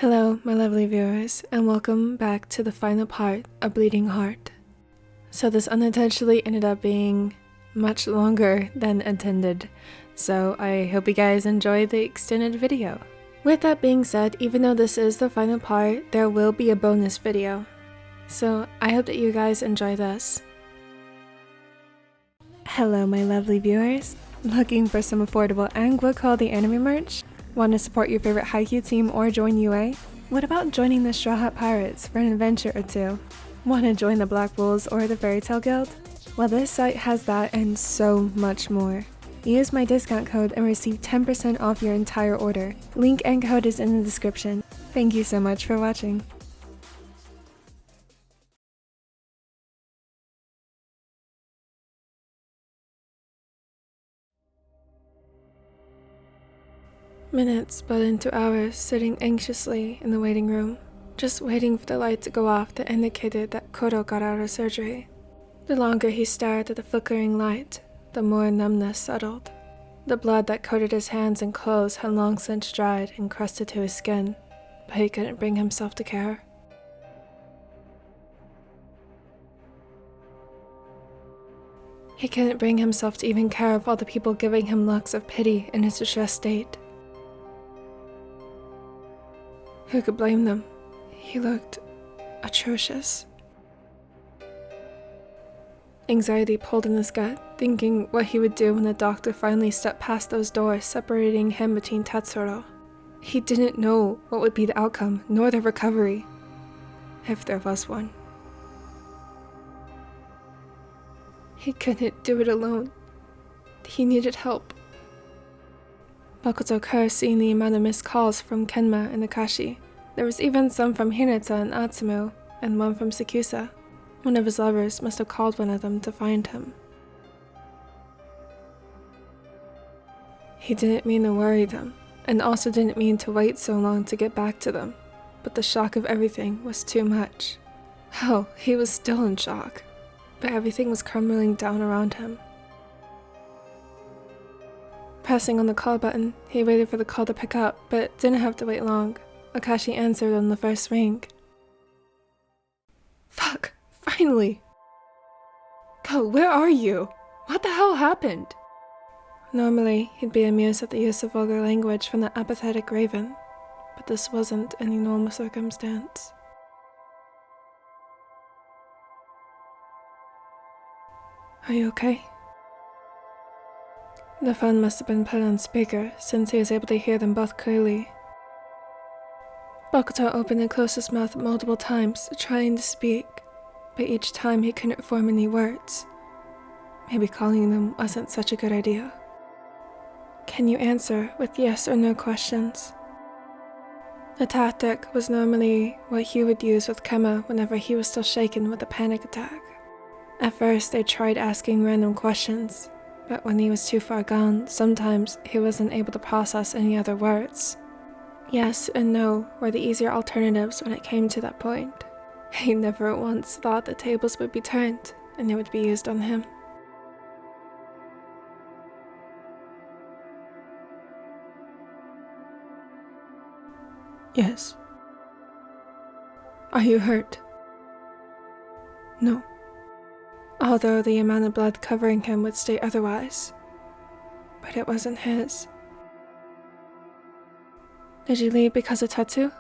Hello, my lovely viewers, and welcome back to the final part of Bleeding Heart. So this unintentionally ended up being much longer than intended, so I hope you guys enjoy the extended video. With that being said, even though this is the final part, there will be a bonus video. So I hope that you guys enjoy this. Hello, my lovely viewers. Looking for some affordable Angst quality anime merch? Want to support your favorite Haikyuu team or join UA? What about joining the Straw Hat Pirates for an adventure or two? Want to join the Black Wolves or the Fairy Tale Guild? Well, this site has that and so much more. Use my discount code and receive 10% off your entire order. Link and code is in the description. Thank you so much for watching. Minutes sped into hours, sitting anxiously in the waiting room, just waiting for the light to go off that indicated that Kuroo got out of surgery. The longer he stared at the flickering light, the more numbness settled. The blood that coated his hands and clothes had long since dried and crusted to his skin, but he couldn't bring himself to care. He couldn't bring himself to even care of all the people giving him looks of pity in his distressed state. Who could blame them? He looked atrocious. Anxiety pulled in his gut, thinking what he would do when the doctor finally stepped past those doors separating him between Tetsuro. He didn't know what would be the outcome, nor the recovery, if there was one. He couldn't do it alone. He needed help. Makoto cursed seeing the amount of missed calls from Kenma and Akashi. There was even some from Hinata and Atsumu, and one from Sakusa. One of his lovers must have called one of them to find him. He didn't mean to worry them, and also didn't mean to wait so long to get back to them, but the shock of everything was too much. Hell, he was still in shock, but everything was crumbling down around him. Pressing on the call button, he waited for the call to pick up, but didn't have to wait long. Akashi answered on the first ring. Fuck, finally! Go, where are you? What the hell happened? Normally, he'd be amused at the use of vulgar language from the apathetic Raven, but this wasn't any normal circumstance. Are you okay? The phone must have been put on speaker, since he was able to hear them both clearly. Makoto opened and closed his mouth multiple times, trying to speak, but each time he couldn't form any words. Maybe calling them wasn't such a good idea. Can you answer with yes or no questions? The tactic was normally what he would use with Kema whenever he was still shaken with a panic attack. At first, they tried asking random questions, but when he was too far gone, sometimes he wasn't able to process any other words. Yes and no were the easier alternatives when it came to that point. He never once thought the tables would be turned and it would be used on him. Yes. Are you hurt? No. Although the amount of blood covering him would state otherwise. But it wasn't his. Did you leave because of Tatsu?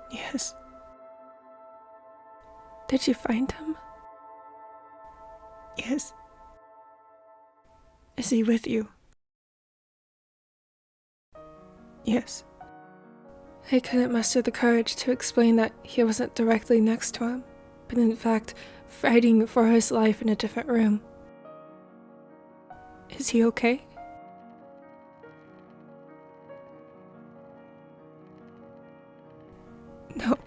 Yes. Did you find him? Yes. Is he with you? Yes. He couldn't muster the courage to explain that he wasn't directly next to him, but in fact, fighting for his life in a different room. Is he okay? No.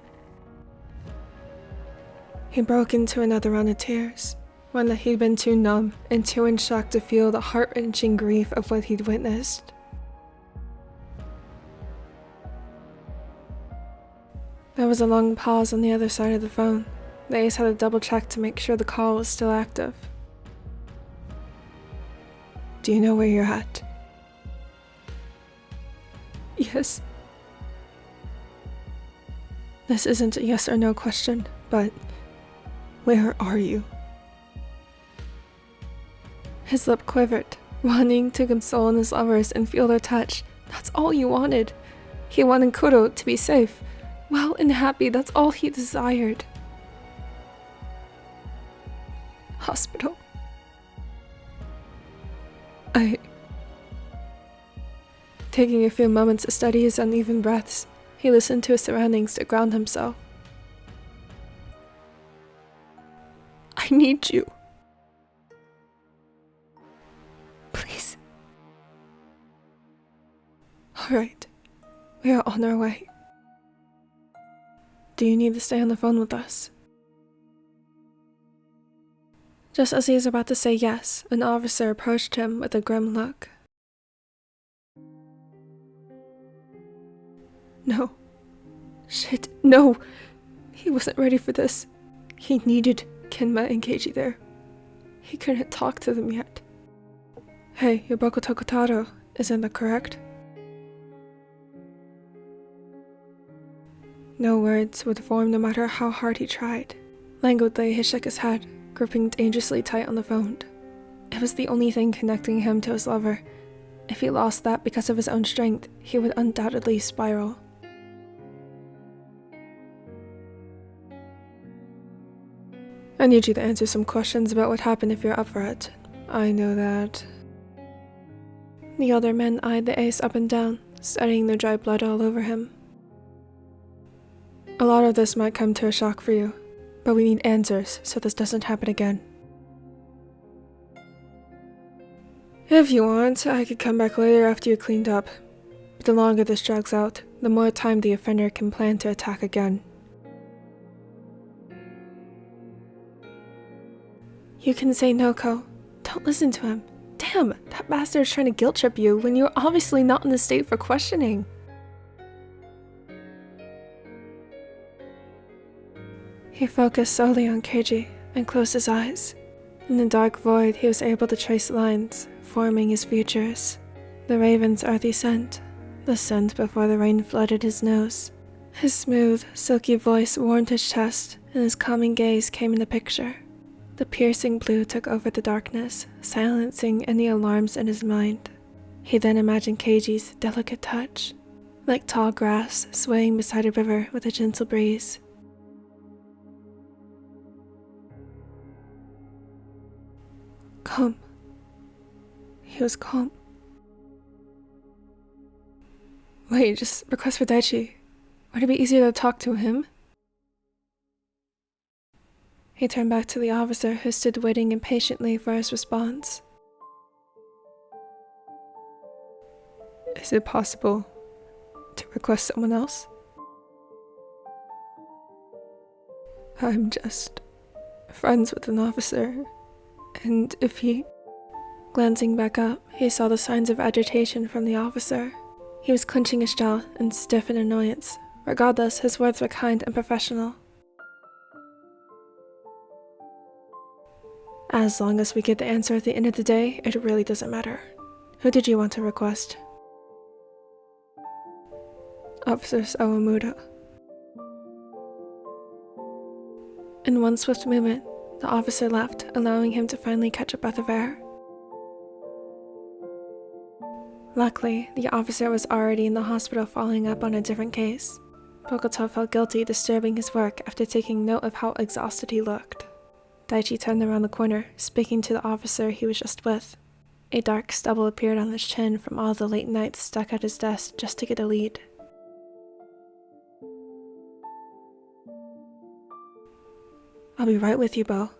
He broke into another round of tears, one that he'd been too numb and too in shock to feel the heart-wrenching grief of what he'd witnessed. There was a long pause on the other side of the phone. The ace had to double check to make sure the call was still active. Do you know where you're at? Yes. this? This isn't a yes or no question, but where are you? His lip quivered, wanting to console his lovers and feel their touch. That's all he wanted. He wanted Kuroo to be safe, well and happy. That's all he desired. Hospital. Taking a few moments to study his uneven breaths, he listened to his surroundings to ground himself. I need you. Please. Alright, we are on our way. Do you need to stay on the phone with us? Just as he was about to say yes, an officer approached him with a grim look. No. Shit, no! He wasn't ready for this. He needed Kenma and Keiji there. He couldn't talk to them yet. Hey, you're Boku isn't that correct? No words would form no matter how hard he tried. Languidly, he shook his head, gripping dangerously tight on the phone. It was the only thing connecting him to his lover. If he lost that because of his own strength, he would undoubtedly spiral. I need you to answer some questions about what happened if you're up for it. I know that. The other men eyed the ace up and down, studying the dry blood all over him. A lot of this might come to a shock for you, but we need answers so this doesn't happen again. If you want, I could come back later after you cleaned up. But the longer this drags out, the more time the offender can plan to attack again. You can say no, Ko. Don't listen to him. Damn, that bastard's trying to guilt trip you when you're obviously not in the state for questioning. He focused solely on Keiji and closed his eyes. In the dark void, he was able to trace lines, forming his features. The raven's earthy scent, the scent before the rain flooded his nose. His smooth, silky voice warmed his chest, and his calming gaze came in the picture. The piercing blue took over the darkness, silencing any alarms in his mind. He then imagined Keiji's delicate touch, like tall grass swaying beside a river with a gentle breeze. Calm. He was calm. Wait, just request for Daichi. Would it be easier to talk to him? He turned back to the officer who stood waiting impatiently for his response. Is it possible to request someone else? I'm just friends with an officer, and if he... Glancing back up, he saw the signs of agitation from the officer. He was clenching his jaw and stiff in annoyance. Regardless, his words were kind and professional. As long as we get the answer at the end of the day, it really doesn't matter. Who did you want to request? Officer Sawamura. In one swift movement, the officer left, allowing him to finally catch a breath of air. Luckily, the officer was already in the hospital following up on a different case. Bokuto felt guilty disturbing his work after taking note of how exhausted he looked. Daichi turned around the corner, speaking to the officer he was just with. A dark stubble appeared on his chin from all the late nights stuck at his desk just to get a lead. I'll be right with you, Bo.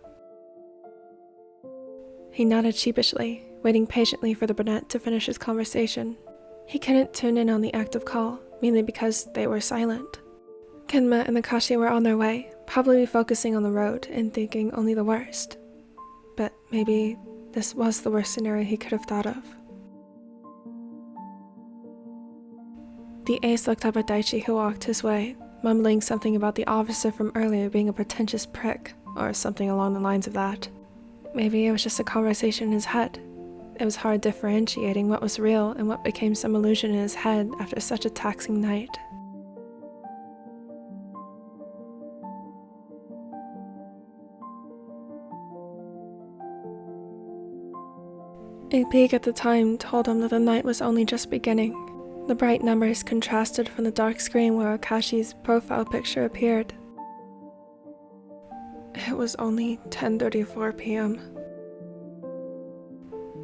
He nodded sheepishly, waiting patiently for the brunette to finish his conversation. He couldn't tune in on the active call, mainly because they were silent. Kenma and Akashi were on their way, probably focusing on the road and thinking only the worst. But maybe this was the worst scenario he could have thought of. The ace looked up at Daichi, who walked his way, mumbling something about the officer from earlier being a pretentious prick, or something along the lines of that. Maybe it was just a conversation in his head. it was hard differentiating what was real and what became some illusion in his head after such a taxing night. A peek at the time told him that the night was only just beginning. The bright numbers contrasted from the dark screen where Akashi's profile picture appeared. It was only 10:34 p.m.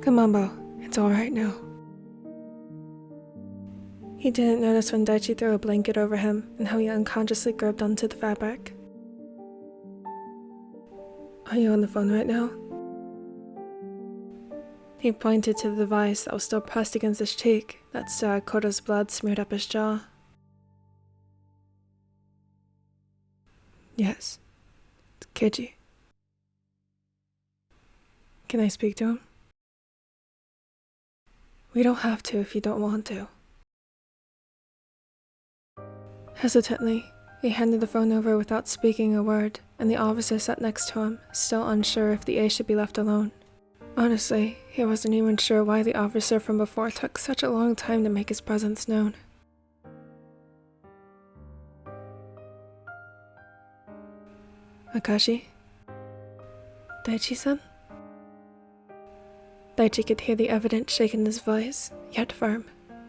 Come on, Bo. It's alright now. He didn't notice when Daichi threw a blanket over him and how he unconsciously gripped onto the fabric. Are you on the phone right now? He pointed to the device that was still pressed against his cheek that still had Kuroo's blood smeared up his jaw. Yes, it's Kiji. Can I speak to him? We don't have to if you don't want to. Hesitantly, he handed the phone over without speaking a word, and the officer sat next to him, still unsure if the ace should be left alone. Honestly, he wasn't even sure why the officer from before took such a long time to make his presence known. Akashi? Daichi-san? Daichi could hear the evident shake in his voice, yet firm.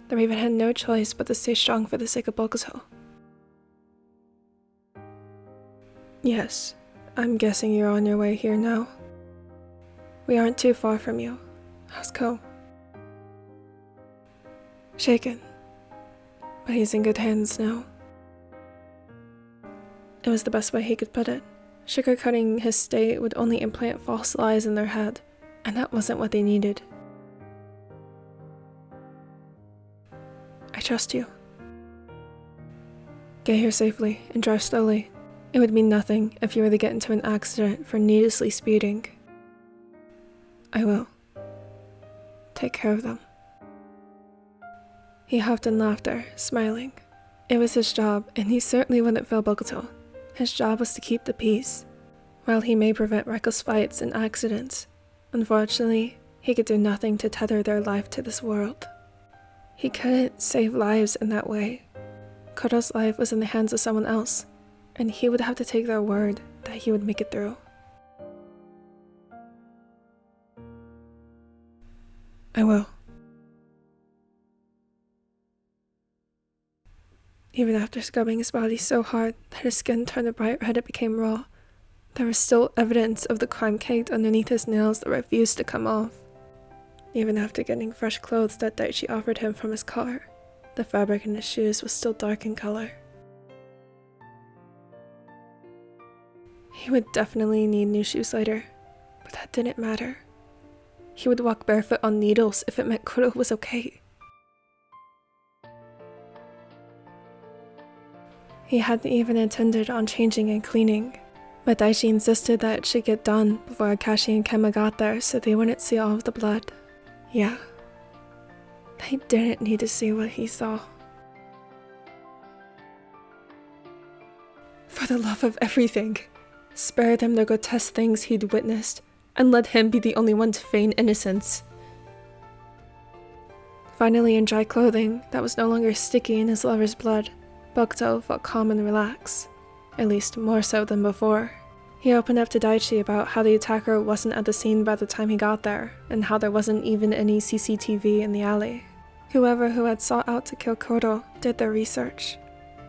The Raven had no choice but to stay strong for the sake of Bokuto. Yes, I'm guessing you're on your way here now. We aren't too far from you. How's Ko? Shaken, but he's in good hands now. It was the best way he could put it. Sugarcoating his state would only implant false lies in their head, and that wasn't what they needed. I trust you. Get here safely and drive slowly. It would mean nothing if you were to get into an accident for needlessly speeding. I will. Take care of them. He huffed in laughter, smiling. It was his job, and he certainly wouldn't fail Bokuto. His job was to keep the peace. While he may prevent reckless fights and accidents, unfortunately, he could do nothing to tether their life to this world. He couldn't save lives in that way. Kuroo's life was in the hands of someone else, and he would have to take their word that he would make it through. I will. Even after scrubbing his body so hard that his skin turned a bright red, it became raw. There was still evidence of the crime caked underneath his nails that refused to come off. Even after getting fresh clothes that Daichi offered him from his car, the fabric in his shoes was still dark in color. He would definitely need new shoes later, but that didn't matter. He would walk barefoot on needles if it meant Kuroo was okay. He hadn't even intended on changing and cleaning, but Daichi insisted that it should get done before Akashi and Kema got there so they wouldn't see all of the blood. Yeah, they didn't need to see what he saw. For the love of everything, spare them the grotesque things he'd witnessed, and let him be the only one to feign innocence. Finally in dry clothing that was no longer sticky in his lover's blood, Bokuto felt calm and relaxed, at least more so than before. He opened up to Daichi about how the attacker wasn't at the scene by the time he got there, and how there wasn't even any CCTV in the alley. Whoever who had sought out to kill Kuroo did their research.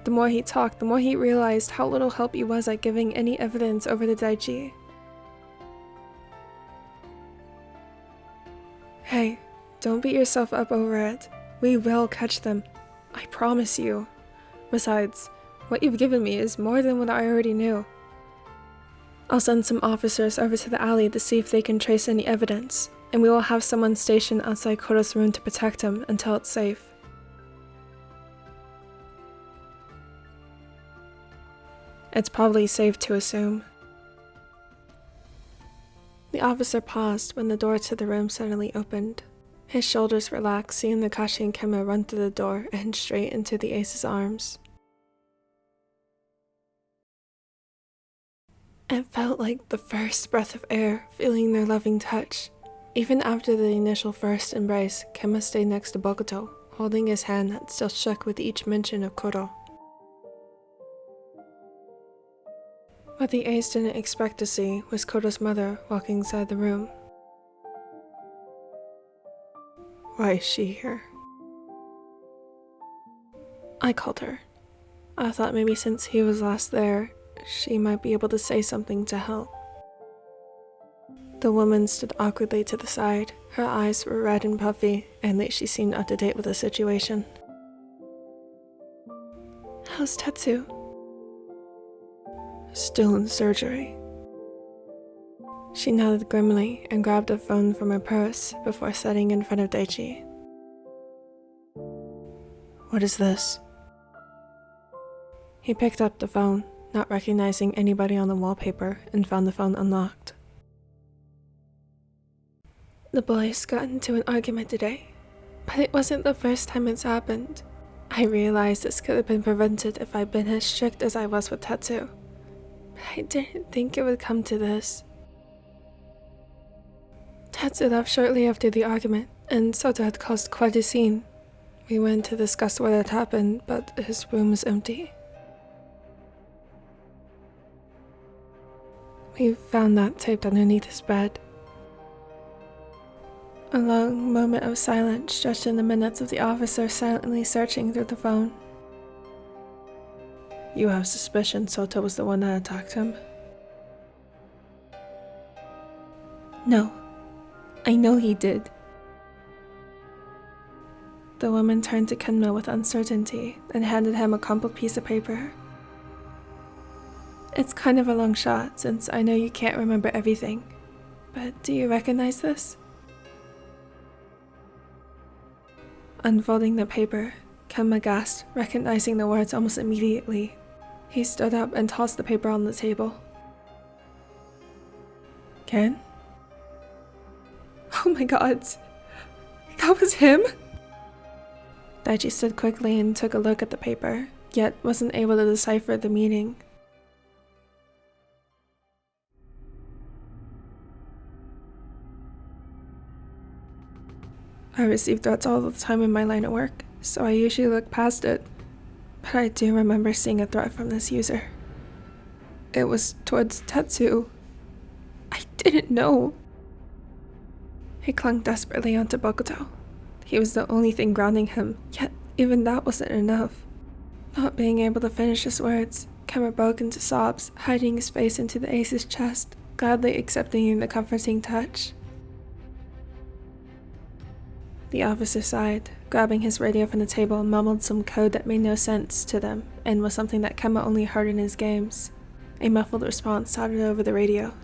The more he talked, the more he realized how little help he was at giving any evidence over to Daichi. Hey, don't beat yourself up over it. We will catch them. I promise you. Besides, what you've given me is more than what I already knew. I'll send some officers over to the alley to see if they can trace any evidence, and we will have someone stationed outside Kuroo's room to protect him until it's safe. It's probably safe to assume. The officer paused when the door to the room suddenly opened. His shoulders relaxed, seeing Akashi and Kema run through the door and straight into the ace's arms. It felt like the first breath of air, feeling their loving touch. Even after the initial first embrace, Kemma stayed next to Bokuto, holding his hand that still shook with each mention of Kuroo. What the Ace didn't expect to see was Kuroo's mother walking inside the room. Why is she here? I called her. I thought maybe since he was last there, she might be able to say something to help. The woman stood awkwardly to the side. Her eyes were red and puffy, and Leech seemed up to date with the situation. How's Tetsu? Still in surgery. She nodded grimly and grabbed a phone from her purse before setting in front of Daichi. What is this? He picked up the phone, not recognizing anybody on the wallpaper, and found the phone unlocked. The boys got into an argument today, but it wasn't the first time it's happened. I realized this could have been prevented if I'd been as strict as I was with Tetsu, but I didn't think it would come to this. Tetsu left shortly after the argument, and Sota had caused quite a scene. We went to discuss what had happened, but his room was empty. We found that taped underneath his bed. A long moment of silence stretched in the minutes of the officer silently searching through the phone. You have suspicion Sota was the one that attacked him? No. I know he did. The woman turned to Kenma with uncertainty and handed him a crumpled piece of paper. It's kind of a long shot since I know you can't remember everything, but do you recognize this? Unfolding the paper, Kenma gasped, recognizing the words almost immediately. He stood up and tossed the paper on the table. Ken? Oh my god, that was him? Daichi stood quickly and took a look at the paper, yet wasn't able to decipher the meaning. I receive threats all the time in my line of work, so I usually look past it, but I do remember seeing a threat from this user. It was towards Tetsu. I didn't know. He clung desperately onto Bokuto. He was the only thing grounding him, yet even that wasn't enough. Not being able to finish his words, Kenma broke into sobs, hiding his face into the Ace's chest, gladly accepting the comforting touch. The officer sighed, grabbing his radio from the table and mumbled some code that made no sense to them and was something that Kenma only heard in his games. A muffled response sounded over the radio.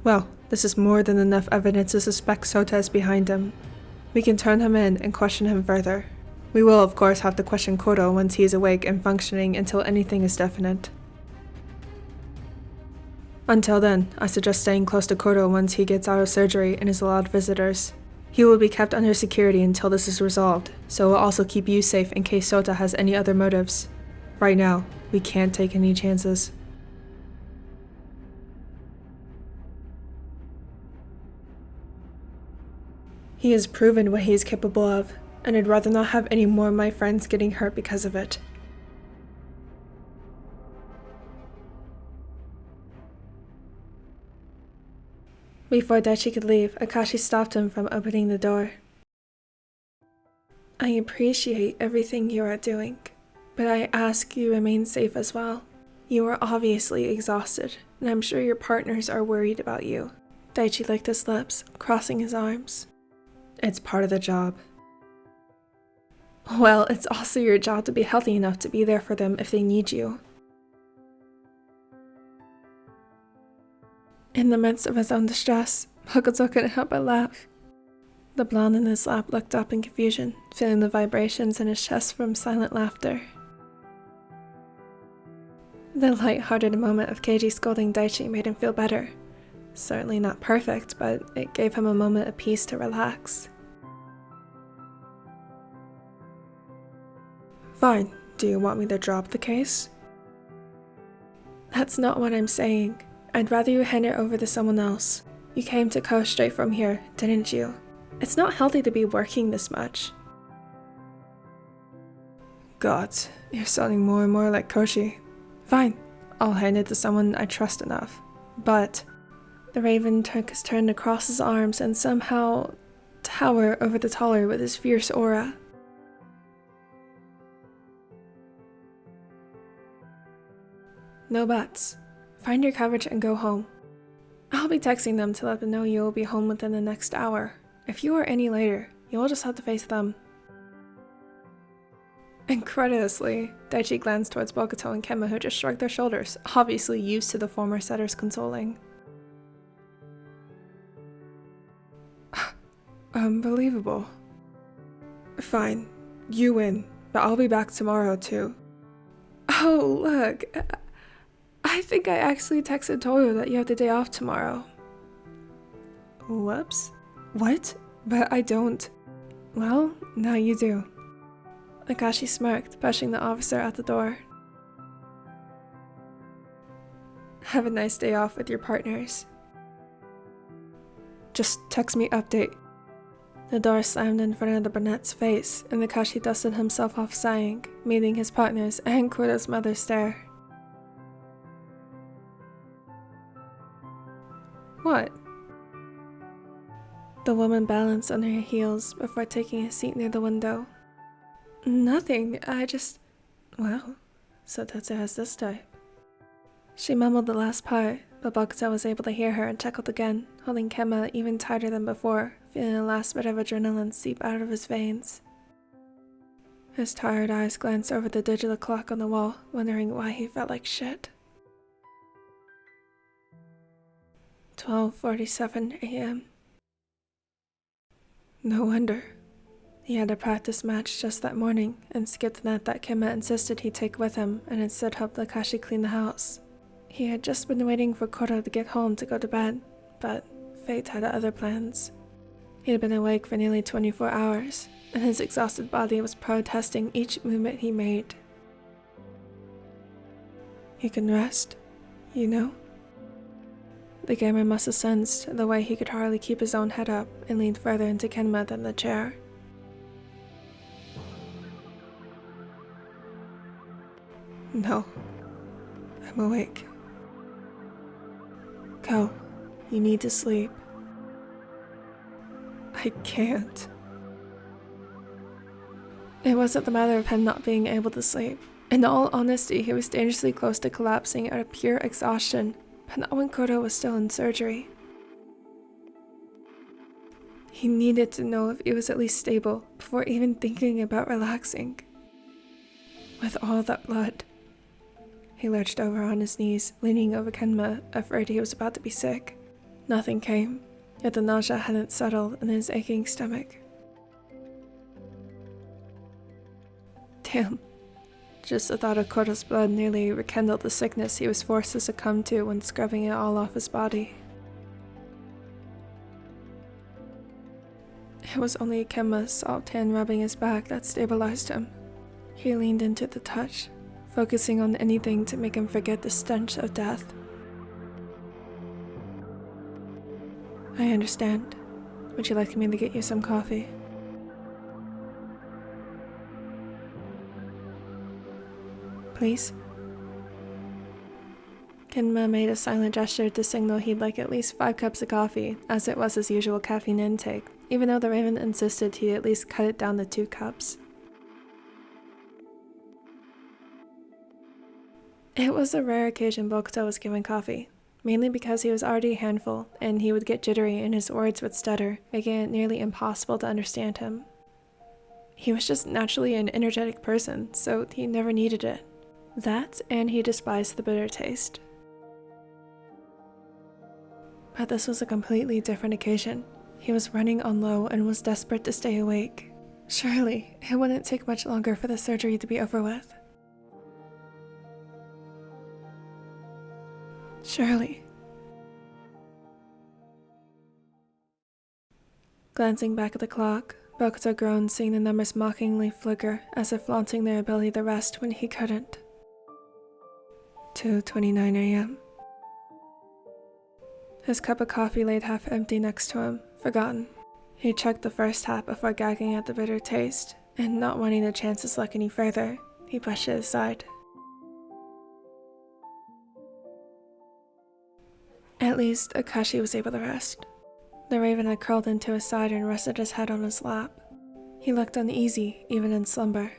Well, this is more than enough evidence to suspect Sota is behind him. We can turn him in and question him further. We will, of course, have to question Kuroo once he is awake and functioning until anything is definite. Until then, I suggest staying close to Kuroo once he gets out of surgery and is allowed visitors. He will be kept under security until this is resolved, so we'll also keep you safe in case Sota has any other motives. Right now, we can't take any chances. He has proven what he is capable of, and I'd rather not have any more of my friends getting hurt because of it. Before Daichi could leave, Akashi stopped him from opening the door. I appreciate everything you are doing, but I ask you remain safe as well. You are obviously exhausted, and I'm sure your partners are worried about you. Daichi licked his lips, crossing his arms. It's part of the job. Well, it's also your job to be healthy enough to be there for them if they need you. In the midst of his own distress, Bokuto couldn't help but laugh. The blonde in his lap looked up in confusion, feeling the vibrations in his chest from silent laughter. The light-hearted moment of Keiji scolding Daichi made him feel better. Certainly not perfect, but it gave him a moment of peace to relax. Fine, do you want me to drop the case? That's not what I'm saying. I'd rather you hand it over to someone else. You came to Ko straight from here, didn't you? It's not healthy to be working this much. God, you're sounding more and more like Koshi. Fine, I'll hand it to someone I trust enough. But the raven took his turn to cross his arms and somehow tower over the taller with his fierce aura. No buts. Find your coverage and go home. I'll be texting them to let them know you will be home within the next hour. If you are any later, you'll just have to face them. Incredulously, Daichi glanced towards Bokuto and Kenma, who just shrugged their shoulders, obviously used to the former setter's consoling. Unbelievable. Fine, you win, but I'll be back tomorrow too. Oh, look. I think I actually texted Toyo that you have the day off tomorrow. Whoops. What? But I don't. Well, now you do. Akashi smirked, pushing the officer out the door. Have a nice day off with your partners. Just text me update. The door slammed in front of the brunette's face, and Akashi dusted himself off sighing, meeting his partners and Kuroo's mother's stare. What? The woman balanced on her heels before taking a seat near the window. Nothing, well, so Tetsu has this type. She mumbled the last part, but Bokuto was able to hear her and chuckled again, holding Kenma even tighter than before, feeling the last bit of adrenaline seep out of his veins. His tired eyes glanced over the digital clock on the wall, wondering why he felt like shit. 12:47 a.m. No wonder. He had a practice match just that morning and skipped the net that Kenma insisted he take with him and instead helped Akashi clean the house. He had just been waiting for Kuroo to get home to go to bed, but fate had other plans. He had been awake for nearly 24 hours, and his exhausted body was protesting each movement he made. He can rest, you know? The gamer must have sensed the way he could hardly keep his own head up and leaned further into Kenma than the chair. No, I'm awake. Ko, you need to sleep. I can't. It wasn't the matter of him not being able to sleep. In all honesty, he was dangerously close to collapsing out of pure exhaustion, but not when Kuroo was still in surgery. He needed to know if he was at least stable before even thinking about relaxing. With all that blood. He lurched over on his knees, leaning over Kenma, afraid he was about to be sick. Nothing came, yet the nausea hadn't settled in his aching stomach. Damn. Just the thought of Kuroo's blood nearly rekindled the sickness he was forced to succumb to when scrubbing it all off his body. It was only Kenma's soft hand rubbing his back that stabilized him. He leaned into the touch, focusing on anything to make him forget the stench of death. I understand. Would you like me to get you some coffee? Please? Kenma made a silent gesture to signal he'd like at least 5 cups of coffee, as it was his usual caffeine intake, even though the raven insisted he'd at least cut it down to 2 cups. It was a rare occasion Bokuto was given coffee, mainly because he was already a handful, and he would get jittery and his words would stutter, making it nearly impossible to understand him. He was just naturally an energetic person, so he never needed it. That, and he despised the bitter taste. But this was a completely different occasion. He was running on low and was desperate to stay awake. Surely, it wouldn't take much longer for the surgery to be over with. Surely. Glancing back at the clock, Bokuto groaned, seeing the numbers mockingly flicker as if flaunting their ability to rest when he couldn't. 2:29 a.m. His cup of coffee laid half empty next to him, forgotten. He chugged the first half before gagging at the bitter taste, and not wanting to chance his luck any further, he pushed it aside. At least, Akashi was able to rest. The raven had curled into his side and rested his head on his lap. He looked uneasy, even in slumber.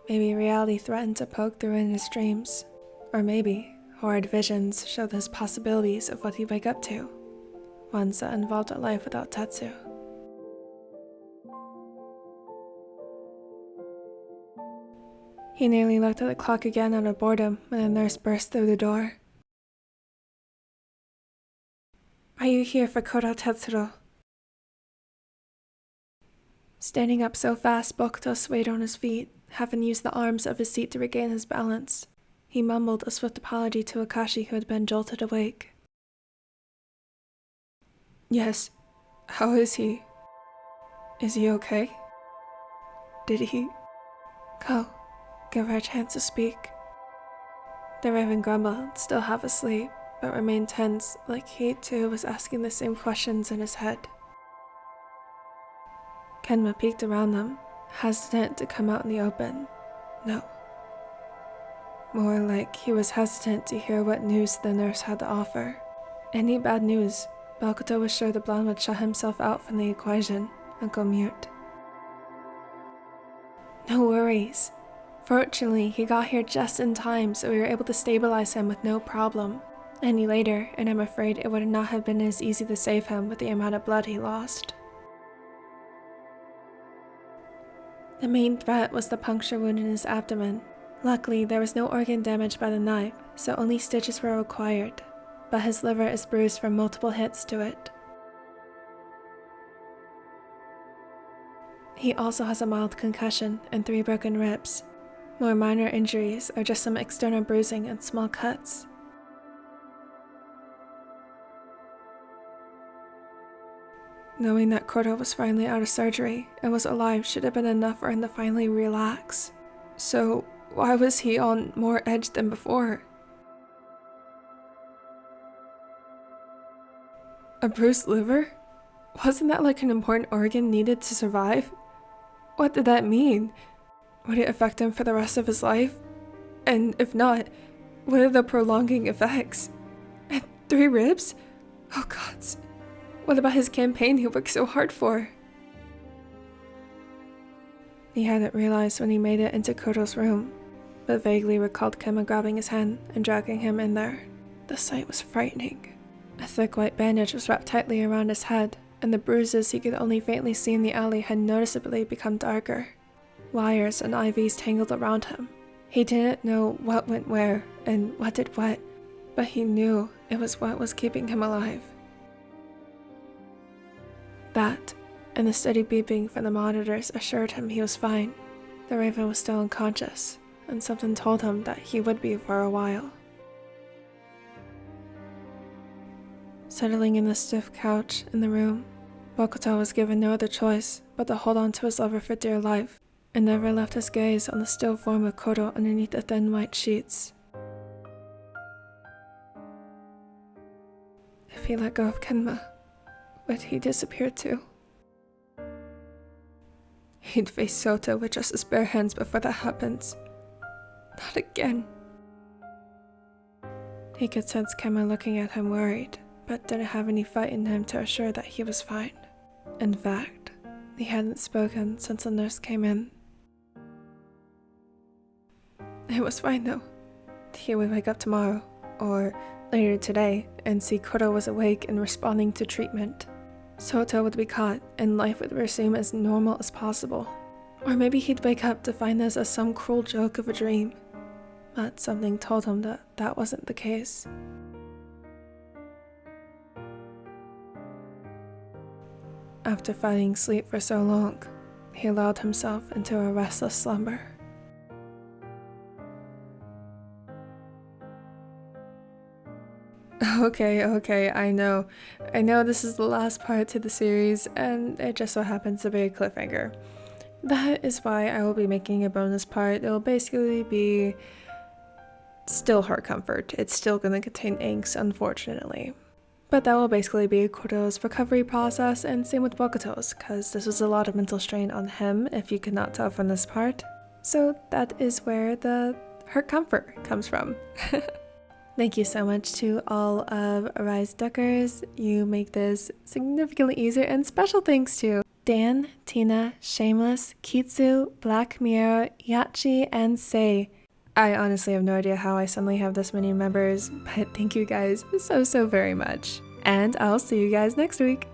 Maybe reality threatened to poke through in his dreams. Or maybe horrid visions showed his possibilities of what he'd wake up to. Ones that involved a life without Tetsu. He nearly looked at the clock again out of boredom when a nurse burst through the door. Are you here for Kuroo Tetsuro? Standing up so fast, Bokuto swayed on his feet, having used the arms of his seat to regain his balance. He mumbled a swift apology to Akashi, who had been jolted awake. Yes. How is he? Is he okay? Did he? Go. Give her a chance to speak. The raven grumbled, still half asleep, but remained tense, like he too was asking the same questions in his head. Kenma peeked around them, hesitant to come out in the open. No. More like he was hesitant to hear what news the nurse had to offer. Any bad news, Bokuto was sure the blonde would shut himself out from the equation and go mute. No worries. Fortunately, he got here just in time, so we were able to stabilize him with no problem. Any later, and I'm afraid it would not have been as easy to save him with the amount of blood he lost. The main threat was the puncture wound in his abdomen. Luckily, there was no organ damage by the knife, so only stitches were required, but his liver is bruised from multiple hits to it. He also has a mild concussion and 3 broken ribs. More minor injuries are just some external bruising and small cuts. Knowing that Kuroo was finally out of surgery and was alive should have been enough for him to finally relax. So why was he on more edge than before? A bruised liver? Wasn't that like an important organ needed to survive? What did that mean? Would it affect him for the rest of his life? And if not, what are the prolonging effects? And 3 ribs? Oh gods. What about his campaign he worked so hard for? He hadn't realized when he made it into Kuroo's room, but vaguely recalled Kenma grabbing his hand and dragging him in there. The sight was frightening. A thick white bandage was wrapped tightly around his head, and the bruises he could only faintly see in the alley had noticeably become darker. Wires and IVs tangled around him. He didn't know what went where and what did what, but he knew it was what was keeping him alive. That, and the steady beeping from the monitors assured him he was fine. The raven was still unconscious, and something told him that he would be for a while. Settling in the stiff couch in the room, Bokuto was given no other choice but to hold on to his lover for dear life, and never left his gaze on the still form of Kuroo underneath the thin white sheets. If he let go of Kenma, would he disappear too? He'd face Sota with just his bare hands before that happens. Not again. He could sense Kenma looking at him worried, but didn't have any fight in him to assure that he was fine. In fact, he hadn't spoken since the nurse came in. It was fine though. He would wake up tomorrow, or later today, and see Kuroo was awake and responding to treatment. Sota would be caught, and life would resume as normal as possible. Or maybe he'd wake up to find this as some cruel joke of a dream. But something told him that that wasn't the case. After fighting sleep for so long, he allowed himself into a restless slumber. Okay, I know this is the last part to the series, and it just so happens to be a cliffhanger. That is why I will be making a bonus part. It will basically be still Heart Comfort. It's still going to contain Angst, unfortunately. But that will basically be Kuroo's recovery process, and same with Bokuto's, because this was a lot of mental strain on him, if you could not tell from this part. So that is where the hurt comfort comes from. Thank you so much to all of Rise Duckers. You make this significantly easier, and special thanks to Dan, Tina, Shameless, Kitsu, Black Mirror, Yachi, and Sei. I honestly have no idea how I suddenly have this many members, but thank you guys so very much. And I'll see you guys next week.